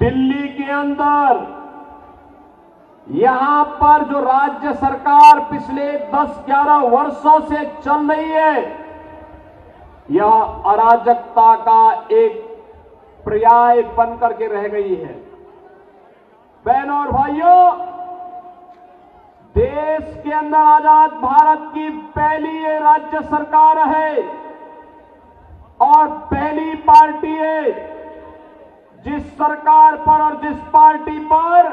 दिल्ली के अंदर यहां पर जो राज्य सरकार पिछले 10-11 वर्षों से चल रही है, यह अराजकता का एक पर्याय बनकर के रह गई है। बहनों और भाइयों, देश के अंदर आजाद भारत की पहली ये राज्य सरकार है और पहली पार्टी है जिस सरकार पर और जिस पार्टी पर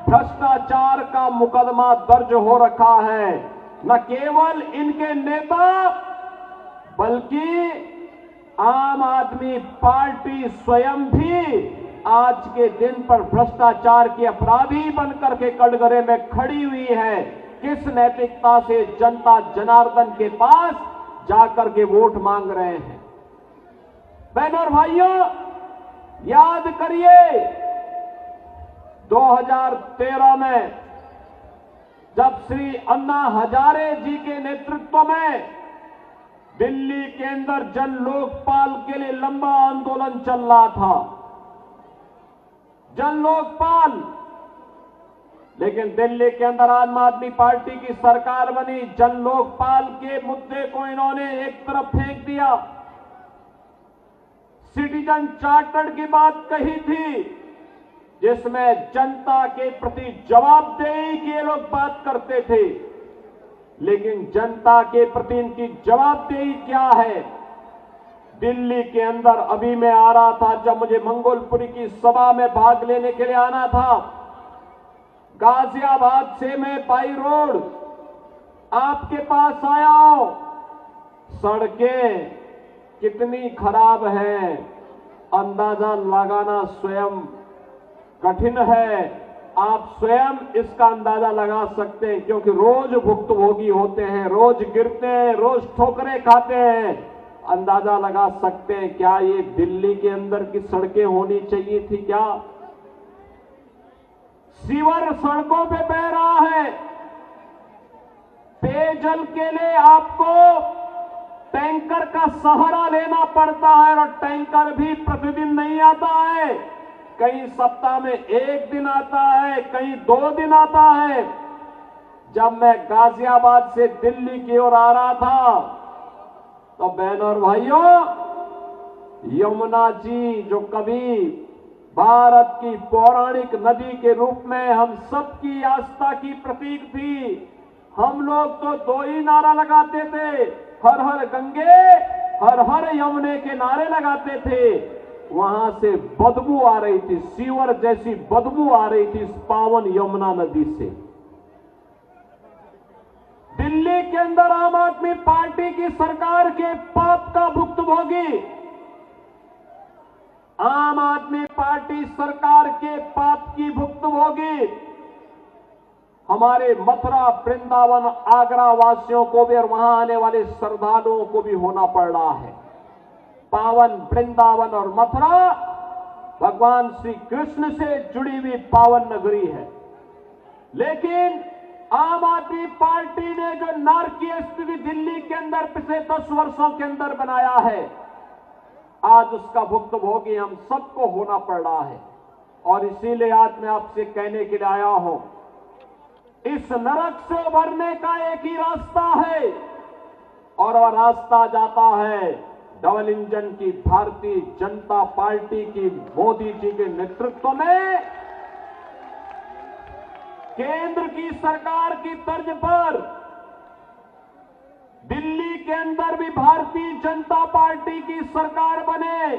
भ्रष्टाचार का मुकदमा दर्ज हो रखा है। न केवल इनके नेता बल्कि आम आदमी पार्टी स्वयं भी आज के दिन पर भ्रष्टाचार के अपराधी बनकर के कटघरे में खड़ी हुई है। किस नैतिकता से जनता जनार्दन के पास जाकर के वोट मांग रहे हैं। बहनों और भाइयों, याद करिए 2013 में जब श्री अन्ना हजारे जी के नेतृत्व में दिल्ली के अंदर जन लोकपाल के लिए लंबा आंदोलन चल रहा था, जन लोकपाल, लेकिन दिल्ली के अंदर आम आदमी पार्टी की सरकार बनी। जन लोकपाल के मुद्दे को इन्होंने एक तरफ फेंक दिया। सिटीजन चार्टर की बात कही थी जिसमें जनता के प्रति जवाबदेही की ये लोग बात करते थे, लेकिन जनता के प्रति इनकी जवाबदेही क्या है। दिल्ली के अंदर अभी मैं आ रहा था, जब मुझे मंगोलपुरी की सभा में भाग लेने के लिए आना था, गाजियाबाद से मैं बाई रोड आपके पास आया हूं। सड़कें कितनी खराब हैं अंदाजा लगाना स्वयं कठिन है। आप स्वयं इसका अंदाजा लगा सकते हैं, क्योंकि रोज भुक्तभोगी होते हैं, रोज गिरते हैं, रोज ठोकरें खाते हैं। अंदाजा लगा सकते हैं क्या ये दिल्ली के अंदर की सड़कें होनी चाहिए थी क्या? सीवर सड़कों पे बह रहा है। पेयजल के लिए आपको टैंकर का सहारा लेना पड़ता है और टैंकर भी प्रतिदिन नहीं आता है। कहीं सप्ताह में 1 दिन आता है, कहीं 2 दिन आता है। जब मैं गाजियाबाद से दिल्ली की ओर आ रहा था तो बहनों और भाइयों, यमुना जी जो कभी भारत की पौराणिक नदी के रूप में हम सबकी आस्था की प्रतीक थी, हम लोग तो 2 ही नारा लगाते थे, हर हर गंगे हर हर यमुने के नारे लगाते थे। वहां से बदबू आ रही थी, सीवर जैसी बदबू आ रही थी इस पावन यमुना नदी से। दिल्ली के अंदर आम आदमी पार्टी की सरकार के पाप का भुक्तभोगी, आम आदमी पार्टी सरकार के पाप की भुक्तभोगी हमारे मथुरा, वृंदावन, आगरा वासियों को भी और वहां आने वाले श्रद्धालुओं को भी होना पड़ रहा है। पावन वृंदावन और मथुरा भगवान श्री कृष्ण से जुड़ी हुई पावन नगरी है, लेकिन आम आदमी पार्टी ने जो नारकीय स्थिति दिल्ली के अंदर पिछले 10 वर्षों के अंदर बनाया है, आज उसका भुक्तभोगी हम सबको होना पड़ रहा है। और इसीलिए आज मैं आपसे कहने के लिए आया हूं, इस नरक से उभरने का एक ही रास्ता है और वह रास्ता जाता है डबल इंजन की भारतीय जनता पार्टी की मोदी जी के नेतृत्व में केंद्र की सरकार की तर्ज पर दिल्ली के अंदर भी भारतीय जनता पार्टी की सरकार बने।